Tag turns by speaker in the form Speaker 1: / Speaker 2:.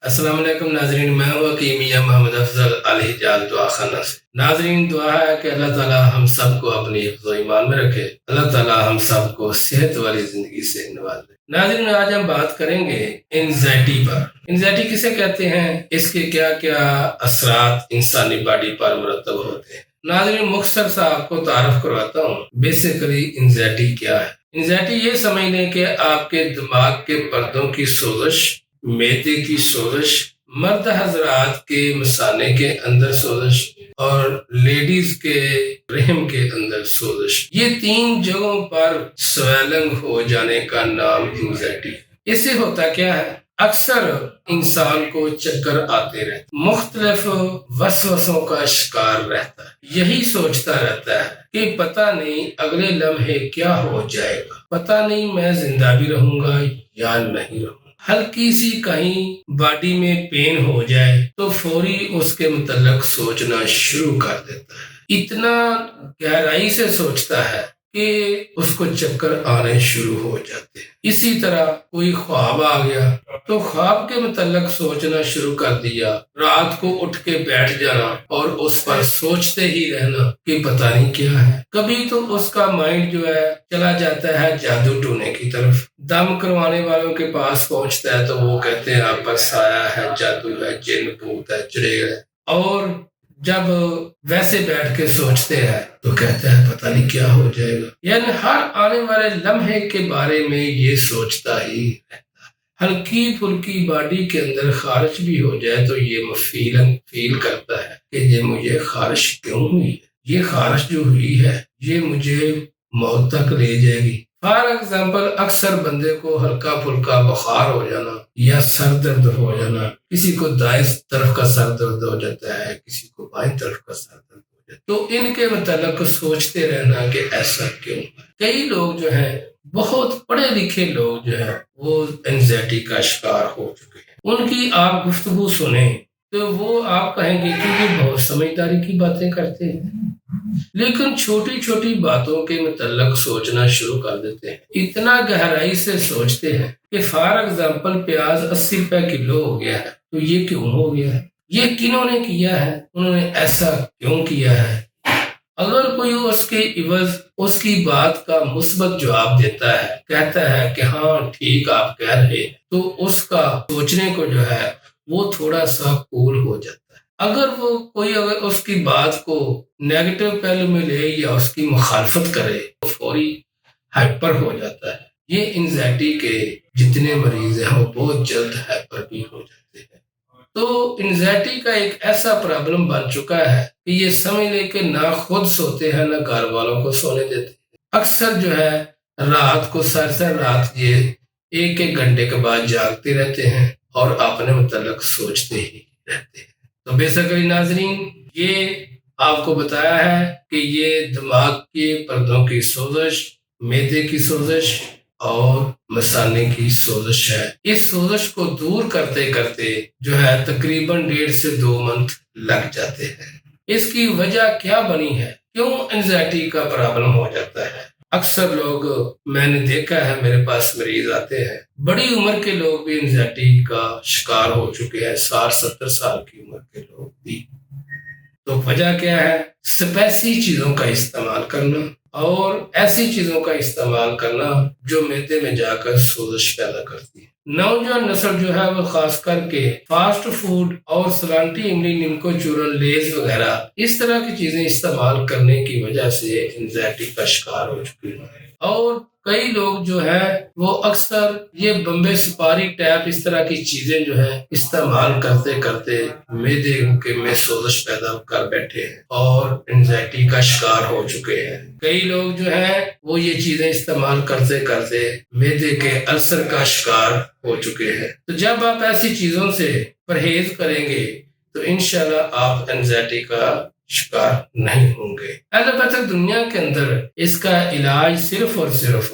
Speaker 1: السلام علیکم ناظرین، میں ہوں حکیم میاں محمد افضل الحجاز دعا خانہ سے۔ ناظرین، دعا ہے کہ اللہ تعالیٰ ہم سب کو اپنی حفظ و ایمان میں رکھے، اللہ تعالیٰ ہم سب کو صحت والی زندگی سے نوازے۔ ناظرین، آج ہم بات کریں گے انزائٹی پر۔ انزائٹی کسے کہتے ہیں، اس کے کیا کیا اثرات انسانی باڈی پر مرتب ہوتے ہیں۔ ناظرین، مختصر سا آپ کو تعارف کرواتا ہوں۔ بیسیکلی انزائٹی کیا ہے؟ انزائٹی یہ سمجھ لیں کہ آپ کے دماغ کے پردوں کی سوزش، معدے کی سوزش، مرد حضرات کے مثانے کے اندر سوزش اور لیڈیز کے رحم کے اندر سوزش، یہ تین جگہوں پر سویلنگ ہو جانے کا نام انزائٹی ہے۔ اس سے ہوتا کیا ہے، اکثر انسان کو چکر آتے رہتے، مختلف وسوسوں کا شکار رہتا ہے، یہی سوچتا رہتا ہے کہ پتہ نہیں اگلے لمحے کیا ہو جائے گا، پتہ نہیں میں زندہ بھی رہوں گا یا نہیں رہوں گا۔ ہلکی سی کہیں باڈی میں پین ہو جائے تو فوری اس کے متعلق سوچنا شروع کر دیتا ہے، اتنا گہرائی سے سوچتا ہے کہ اس کو چکر آنے شروع ہو جاتے ہیں۔ اسی طرح کوئی خواب آ گیا تو خواب کے متعلق سوچنا شروع کر دیا، رات کو اٹھ کے بیٹھ جانا اور اس پر سوچتے ہی رہنا کہ پتہ نہیں کیا ہے۔ کبھی تو اس کا مائنڈ جو ہے چلا جاتا ہے جادو ٹونے کی طرف، دم کروانے والوں کے پاس پہنچتا ہے تو وہ کہتے ہیں آپ پر سایہ ہے، جادو ہے، جن بھوت ہے، چڑیل ہے، اور جب ویسے بیٹھ کے سوچتے ہیں تو کہتا ہے پتہ نہیں کیا ہو جائے گا، یعنی ہر آنے والے لمحے کے بارے میں یہ سوچتا ہی رہتا ہے۔ ہلکی پھلکی باڈی کے اندر خارش بھی ہو جائے تو یہ فیل کرتا ہے کہ یہ مجھے خارش کیوں ہوئی ہے، یہ خارش جو ہوئی ہے یہ مجھے موت تک لے جائے گی۔ فار ایگزامپل، اکثر بندے کو ہلکا پھلکا بخار ہو جانا یا سر درد ہو جانا، کسی کو دائیں طرف کا سر درد ہو جاتا ہے، کسی کو بائیں طرف کا سر درد ہو جاتا ہے، تو ان کے متعلق سوچتے رہنا کہ ایسا کیوں ہے۔ کئی لوگ جو ہیں، بہت پڑھے لکھے لوگ جو ہیں، وہ انزائٹی کا شکار ہو چکے ہیں۔ ان کی آپ گفتگو سنیں تو وہ آپ کہیں گے کہ یہ بہت سمجھداری کی باتیں کرتے ہیں، لیکن چھوٹی چھوٹی باتوں کے متعلق سوچنا شروع کر دیتے ہیں، اتنا گہرائی سے سوچتے ہیں کہ فار ایگزامپل پیاز 80 روپے کلو ہو گیا ہے تو یہ کیوں ہو گیا ہے، یہ کنہوں نے کیا ہے، انہوں نے ایسا کیوں کیا ہے۔ اگر کوئی اس کے عوض اس کی بات کا مثبت جواب دیتا ہے، کہتا ہے کہ ہاں ٹھیک آپ کہہ رہے ہیں، تو اس کا سوچنے کو جو ہے وہ تھوڑا سا کول ہو جاتا ہے۔ اگر اس کی بات کو نیگیٹو پہلو میں لے یا اس کی مخالفت کرے تو فوری ہائپر ہو جاتا ہے۔ یہ انزائٹی کے جتنے مریض ہیں وہ بہت جلد ہائپر بھی ہو جاتے ہیں۔ تو انزائٹی کا ایک ایسا پرابلم بن چکا ہے کہ یہ سمجھ لے کہ نہ خود سوتے ہیں نہ گھر والوں کو سونے دیتے ہیں۔ اکثر جو ہے رات کو سر رات یہ ایک گھنٹے کے بعد جاگتے رہتے ہیں اور اپنے متعلق سوچتے ہی رہتے ہیں۔ تو بیسیکلی ناظرین، یہ آپ کو بتایا ہے کہ یہ دماغ کے پردوں کی سوزش، معدے کی سوزش اور مثانے کی سوزش ہے۔ اس سوزش کو دور کرتے کرتے جو ہے تقریباً 1.5 سے 2 منتھ لگ جاتے ہیں۔ اس کی وجہ کیا بنی ہے، کیوں انزائٹی کا پرابلم ہو جاتا ہے؟ اکثر لوگ، میں نے دیکھا ہے میرے پاس مریض آتے ہیں، بڑی عمر کے لوگ بھی انزائٹی کا شکار ہو چکے ہیں، 60-70 سال کی عمر کے لوگ بھی۔ تو وجہ کیا ہے، سپیسی چیزوں کا استعمال کرنا اور ایسی چیزوں کا استعمال کرنا جو معدے میں جا کر سوزش پیدا کرتی ہے۔ نوجوان نسل جو ہے وہ خاص کر کے فاسٹ فوڈ اور سلانٹی املی نمکو چورن لیز وغیرہ اس طرح کی چیزیں استعمال کرنے کی وجہ سے انزائٹی کا شکار ہو چکی ہے۔ اور کئی لوگ جو ہیں وہ اکثر یہ بمبے سپاری ٹیپ اس طرح کی چیزیں جو ہیں استعمال کرتے کرتے معدے کے میں سوزش پیدا کر بیٹھے ہیں اور انزائٹی کا شکار ہو چکے ہیں۔ کئی لوگ جو ہیں وہ یہ چیزیں استعمال کرتے کرتے معدے کے السر کا شکار ہو چکے ہیں۔ تو جب آپ ایسی چیزوں سے پرہیز کریں گے تو انشاءاللہ آپ انزائٹی کا شکار نہیں ہوں گے۔ ایلوپیتھک دنیا کے اندر اس کا علاج صرف اور صرف